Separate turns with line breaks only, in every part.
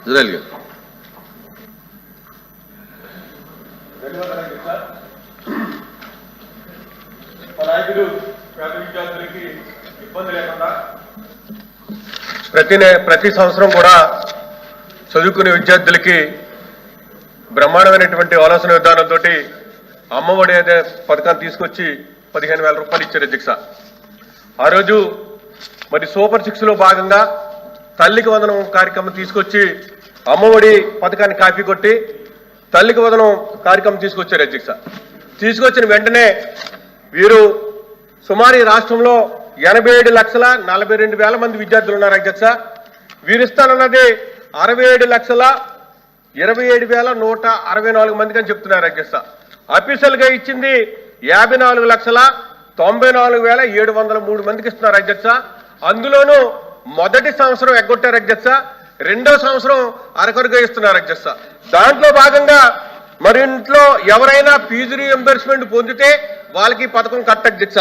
Israel గారు.
ప్రతి సంవత్సరం కూడా చదువుకునే విద్యార్థులకి బ్రహ్మాండమైనటువంటి ఆలోచన విధానంతో అమ్మఒడి అనే పథకాన్ని తీసుకొచ్చి 15,000 రూపాయలు ఇచ్చారు అధ్యక్ష. ఆ రోజు మరి సూపర్ 6లో భాగంగా తల్లికి వందనం కార్యక్రమం తీసుకొచ్చి అమ్మఒడి పథకాన్ని కాపీ కొట్టి తల్లికి వందనం కార్యక్రమం తీసుకొచ్చారు అధ్యక్ష. తీసుకొచ్చిన వెంటనే వీరు సుమారు ఈ రాష్ట్రంలో 87,42,000 మంది విద్యార్థులు ఉన్నారు అధ్యక్ష. వీరిస్తానన్నది 67,27,164 మందికి అని చెప్తున్నారు అధ్యక్ష. అఫీషియల్ గా ఇచ్చింది 54,94,703 మందికి ఇస్తున్నారు అధ్యక్ష. అందులోనూ మొదటి సంవత్సరం ఎగ్గొట్టారు అధ్యక్ష, రెండో సంవత్సరం అరకొరగా ఇస్తున్నారు అధ్యక్ష. దాంట్లో భాగంగా మరి ఇంట్లో ఎవరైనా ఫీజు రీఎంబర్స్మెంట్ పొందితే వాళ్ళకి పథకం కట్ట అధ్యక్ష.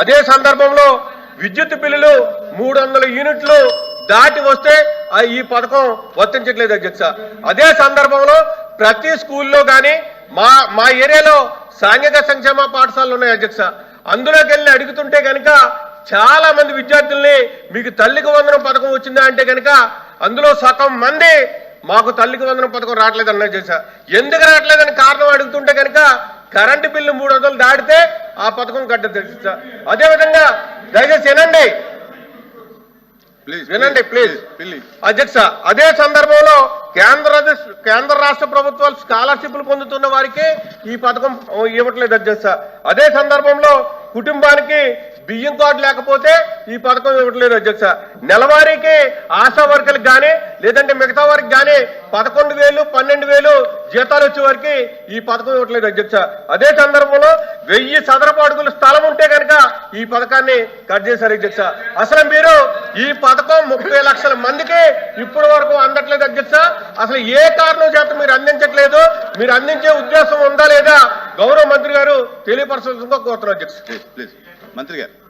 అదే సందర్భంలో విద్యుత్ బిల్లులు 300 యూనిట్లు దాటి వస్తే ఈ పథకం వర్తించట్లేదు అధ్యక్ష. అదే సందర్భంలో ప్రతి స్కూల్లో కానీ మా ఏరియాలో సాంఘిక సంక్షేమ పాఠశాలలు ఉన్నాయి అధ్యక్ష. అందులోకి వెళ్ళి అడుగుతుంటే కనుక చాలా మంది విద్యార్థుల్ని మీకు తల్లికి వందనం పథకం వచ్చిందా అంటే కనుక అందులో సగం మంది మాకు తల్లికి వందనం పథకం రావట్లేదన్న అధ్యక్ష. ఎందుకు రావట్లేదని కారణం అడుగుతుంటే కనుక కరెంటు బిల్లు 300 దాటితే ఆ పథకం కట్టదు అధ్యక్ష. అదేవిధంగా దయచేసి వినండి ప్లీజ్ అధ్యక్ష. అదే సందర్భంలో కేంద్ర రాష్ట్ర ప్రభుత్వాలు స్కాలర్షిప్లు పొందుతున్న వారికి ఈ పథకం ఇవ్వట్లేదు అధ్యక్ష. అదే సందర్భంలో కుటుంబానికి బియ్యం కార్డు లేకపోతే ఈ పథకం ఇవ్వట్లేదు అధ్యక్ష. నెలవారీకి ఆశా వర్కర్లకు కానీ లేదంటే మిగతా వారికి కానీ 11,000, 12,000 జీతాలు వచ్చే వారికి ఈ పథకం ఇవ్వట్లేదు అధ్యక్ష. అదే సందర్భంలో 1000 చదరపు అడుగుల స్థలం ఉంటే కనుక ఈ పథకాన్ని కట్ చేశారు అధ్యక్ష. అసలు మీరు ఈ పథకం 30 లక్షల మందికి ఇప్పటి వరకు అందట్లేదు అధ్యక్ష. అసలు ఏ కారణం చేత మీరు అందించట్లేదు, మీరు అందించే ఉద్దేశం ఉందా లేదా గౌరవ మంత్రి గారు తెలియపరచాల్సిందిగా కోరుతున్నారు అధ్యక్ష.
ప్లీజ్ మంత్రి గారు.